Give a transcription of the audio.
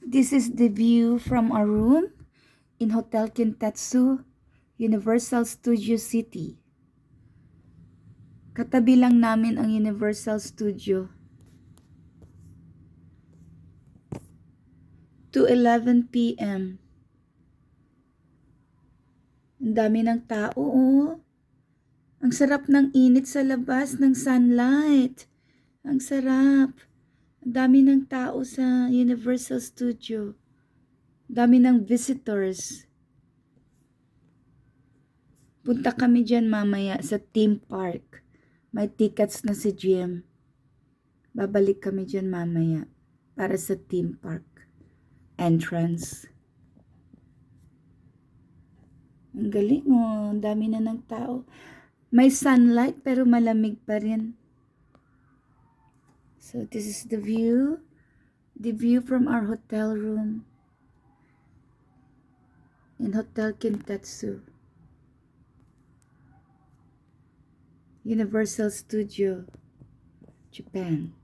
This is the view from our room in Hotel Kintetsu, Universal Studio City. Katabi lang namin ang Universal Studio. 2:11 p.m. Ang dami ng tao, oh. Ang sarap ng init sa labas ng sunlight. Ang sarap. Ang dami ng tao sa Universal Studio. Dami ng visitors. Punta kami dyan mamaya sa theme park. May tickets na si GM. Babalik kami dyan mamaya para sa theme park entrance. Ang galing, oh. Ang dami na ng tao. May sunlight pero malamig pa rin. So this is the view. The view from our hotel room in Hotel Kintetsu, Universal Studio, Japan.